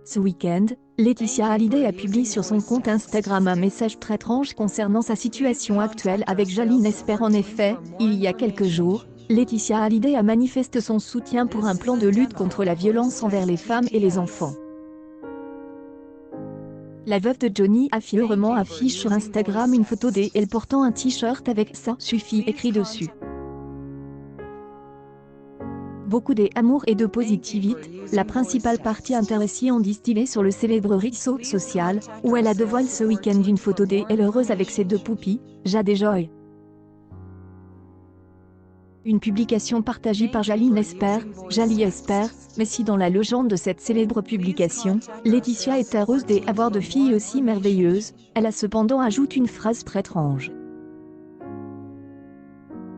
Ce week-end, Laetitia Hallyday a publié sur son compte Instagram un message très étrange concernant sa situation actuelle avec Jalin Esper. En effet, il y a quelques jours, Laetitia Hallyday a manifesté son soutien pour un plan de lutte contre la violence envers les femmes et les enfants. La veuve de Johnny a fièrement affiché sur Instagram une photo d'elle portant un t-shirt avec « Ça suffit » écrit dessus. Beaucoup d'amour et de positivité, la principale partie intéressée en distillé sur le célèbre réseau social, où elle a dévoilé ce week-end une photo d'elle heureuse avec ses deux poupées, Jade et Joy. Une publication partagée par Jalin Esper, mais si dans la légende de cette célèbre publication, Laetitia est heureuse d'avoir de filles aussi merveilleuses, elle a cependant ajouté une phrase très étrange.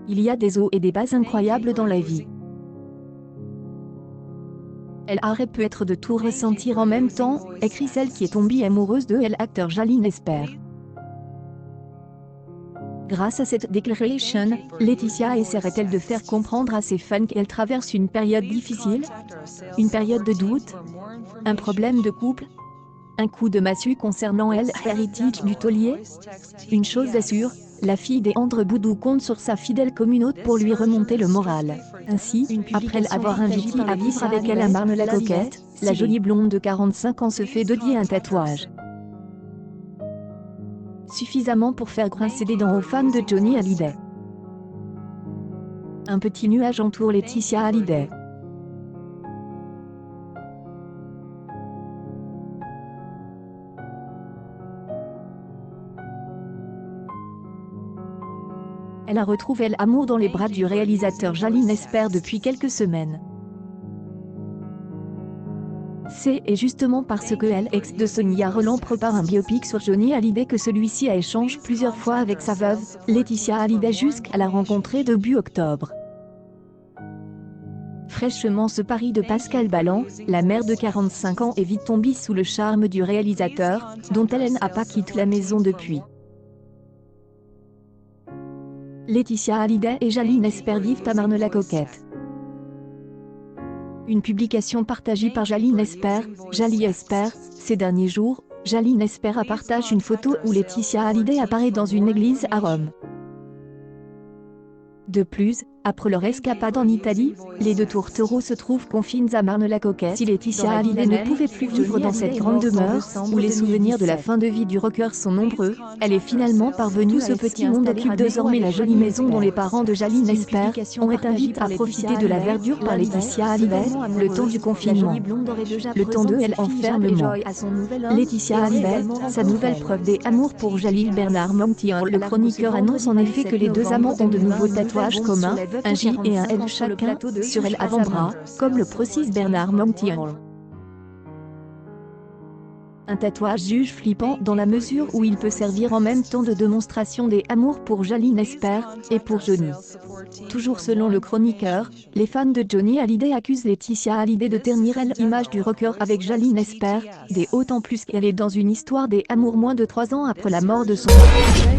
Il y a des hauts et des bas incroyables dans la vie. Elle aurait pu être de tout ressentir en même temps, écrit celle qui est tombée amoureuse de l'acteur Jalin Esper. Grâce à cette déclaration, Laetitia essaierait-elle de faire comprendre à ses fans qu'elle traverse une période difficile, une période de doute, un problème de couple, un coup de massue concernant Heritage du taulier. Une chose est sûre, la fille d'Andre Boudou compte sur sa fidèle communauté pour lui remonter le moral. Ainsi, après l'avoir invitée à vivre avec elle à Marne-la-Coquette, la jolie blonde de 45 ans se fait dédier un tatouage. Suffisamment pour faire grincer des dents aux fans de Johnny Hallyday. Un petit nuage entoure Laetitia Hallyday. Elle a retrouvé l'amour dans les bras du réalisateur Jalin Esper depuis quelques semaines. C'est justement parce que l'ex de Sonia Rolland prépare un biopic sur Johnny Hallyday que celui-ci a échangé plusieurs fois avec sa veuve, Laetitia Hallyday, jusqu'à la rencontrer début octobre. Fraîchement ce pari de Pascal Ballan, la mère de 45 ans est vite tombée sous le charme du réalisateur, dont elle n'a pas quitté la maison depuis. Laetitia Hallyday et Jalin Esper vivent à Marne-la-Coquette. Une publication partagée par Jalin Esper, ces derniers jours, Jalin Esper a partagé une photo où Laetitia Hallyday apparaît dans une église à Rome. De plus, après leur escapade en Italie, les deux tourtereaux se trouvent confinés à Marne-la-Coquette. Si Laetitia Hallyday ne pouvait plus vivre dans cette grande demeure, où les souvenirs de la fin de vie du rocker sont nombreux, elle est finalement parvenue. Ce petit monde occupe désormais la jolie maison dont les parents de Jalin Esper ont été invités à profiter de la verdure par Laetitia Hallyday, le temps du confinement, le temps de l'enfermement. Laetitia Hallyday, sa nouvelle preuve d'amour pour Jalil. Bernard Montillon, le chroniqueur, annonce en effet que les deux amants ont de nouveaux tatouages communs, un J et un L chacun, sur l'avant-bras, comme le précise Bernard Montillon. Un tatouage juge flippant dans la mesure où il peut servir en même temps de démonstration d'amour pour Jalin Esper et pour Johnny. Toujours selon le chroniqueur, les fans de Johnny Hallyday accusent Laetitia Hallyday de ternir l'image du rocker avec Jalin Esper, d'autant plus qu'elle est dans une histoire d'amour moins de 3 ans après la mort de son mari.